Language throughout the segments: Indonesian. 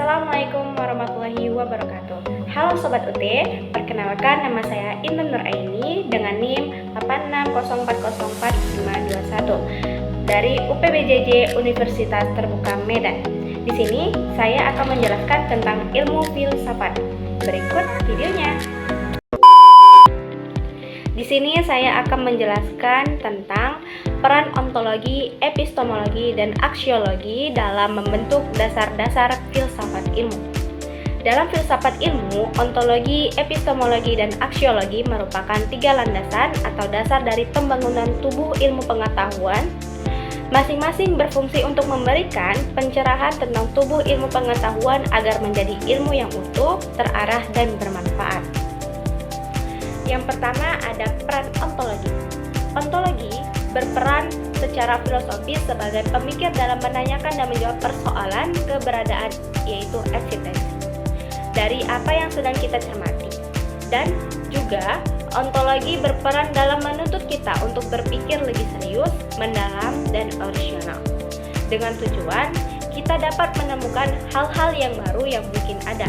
Assalamualaikum warahmatullahi wabarakatuh. Halo Sobat UT, perkenalkan nama saya Intan Nuraini dengan NIM 86040451 dari UPBJJ Universitas Terbuka Medan. Di sini saya akan menjelaskan tentang ilmu filsafat. Berikut videonya. Di sini saya akan menjelaskan tentang peran ontologi, epistemologi, dan aksiologi dalam membentuk dasar-dasar filsafat ilmu. Dalam filsafat ilmu, ontologi, epistemologi, dan aksiologi merupakan tiga landasan atau dasar dari pembangunan tubuh ilmu pengetahuan. Masing-masing berfungsi untuk memberikan pencerahan tentang tubuh ilmu pengetahuan agar menjadi ilmu yang utuh, terarah, dan bermanfaat. Yang pertama ada peran ontologi. Ontologi berperan secara filosofis sebagai pemikir dalam menanyakan dan menjawab persoalan keberadaan, yaitu eksistensi, dari apa yang sedang kita cermati. Dan juga ontologi berperan dalam menuntut kita untuk berpikir lebih serius, mendalam, dan original. Dengan tujuan kita dapat menemukan hal-hal yang baru yang mungkin ada.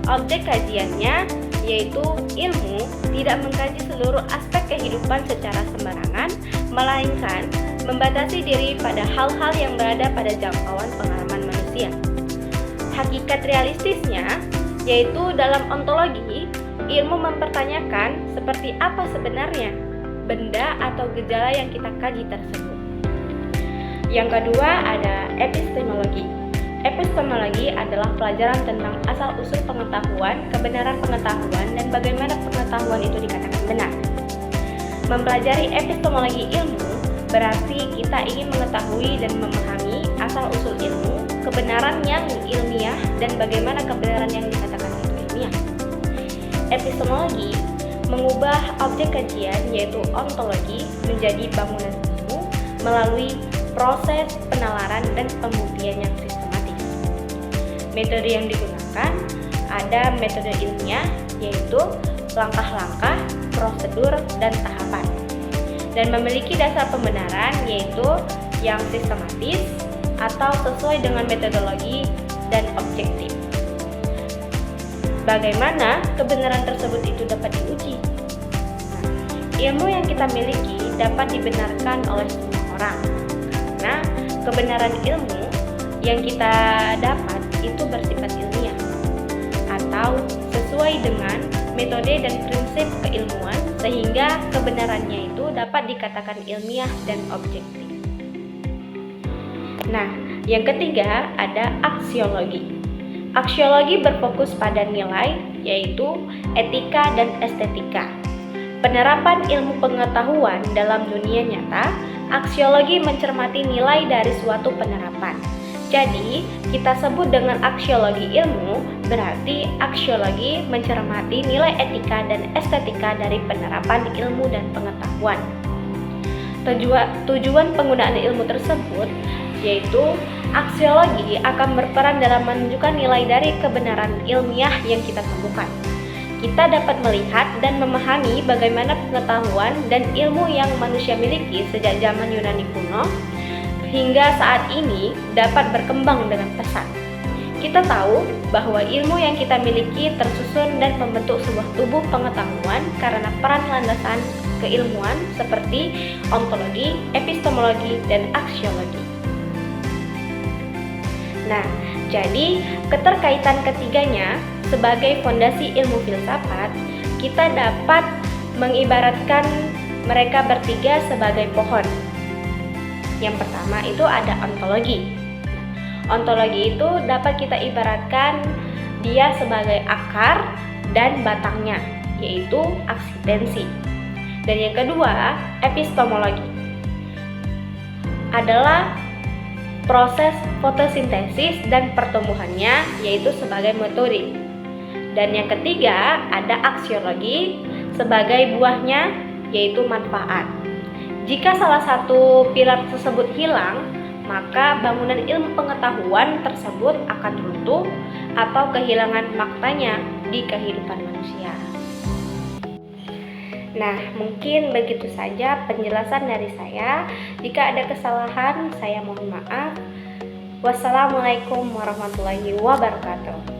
Objek kajiannya yaitu ilmu tidak mengkaji seluruh aspek kehidupan secara sembarangan, melainkan membatasi diri pada hal-hal yang berada pada jangkauan pengalaman manusia. Hakikat realistisnya yaitu dalam ontologi, ilmu mempertanyakan seperti apa sebenarnya benda atau gejala yang kita kaji tersebut. Yang kedua ada epistemologi. Epistemologi adalah pelajaran tentang asal-usul pengetahuan, kebenaran pengetahuan, dan bagaimana pengetahuan itu dikatakan benar. Mempelajari epistemologi ilmu berarti kita ingin mengetahui dan memahami asal-usul ilmu, kebenaran yang ilmiah, dan bagaimana kebenaran yang dikatakan itu ilmiah. Epistemologi mengubah objek kajian yaitu ontologi menjadi bangunan ilmu melalui proses penalaran dan pembuktian yang sistematis. Metode yang digunakan ada metode ilmiah yaitu langkah-langkah, prosedur, dan tahapan, dan memiliki dasar pembenaran yaitu yang sistematis atau sesuai dengan metodologi dan objektif. Bagaimana kebenaran tersebut itu dapat diuji? Ilmu yang kita miliki dapat dibenarkan oleh semua orang karena kebenaran ilmu yang kita dapat itu bersifat ilmiah atau sesuai dengan metode dan prinsip keilmuan sehingga kebenarannya itu dapat dikatakan ilmiah dan objektif. Nah, yang ketiga ada aksiologi. Aksiologi berfokus pada nilai yaitu etika dan estetika. Penerapan ilmu pengetahuan dalam dunia nyata, aksiologi mencermati nilai dari suatu penerapan. Jadi, kita sebut dengan aksiologi ilmu, berarti aksiologi mencermati nilai etika dan estetika dari penerapan ilmu dan pengetahuan. Tujuan penggunaan ilmu tersebut yaitu aksiologi akan berperan dalam menunjukkan nilai dari kebenaran ilmiah yang kita temukan. Kita dapat melihat dan memahami bagaimana pengetahuan dan ilmu yang manusia miliki sejak zaman Yunani kuno hingga saat ini dapat berkembang dengan pesat. Kita tahu bahwa ilmu yang kita miliki tersusun dan membentuk sebuah tubuh pengetahuan karena peran landasan keilmuan seperti ontologi, epistemologi, dan aksiologi. Nah, jadi keterkaitan ketiganya sebagai fondasi ilmu filsafat, kita dapat mengibaratkan mereka bertiga sebagai pohon. Yang pertama itu ada ontologi. Ontologi itu dapat kita ibaratkan dia sebagai akar dan batangnya, yaitu eksistensi. Dan yang kedua, epistemologi adalah proses fotosintesis dan pertumbuhannya, yaitu sebagai metode. Dan yang ketiga, ada aksiologi sebagai buahnya, yaitu manfaat. Jika salah satu pilar tersebut hilang, maka bangunan ilmu pengetahuan tersebut akan runtuh atau kehilangan maknanya di kehidupan manusia. Nah, mungkin begitu saja penjelasan dari saya. Jika ada kesalahan, saya mohon maaf. Wassalamualaikum warahmatullahi wabarakatuh.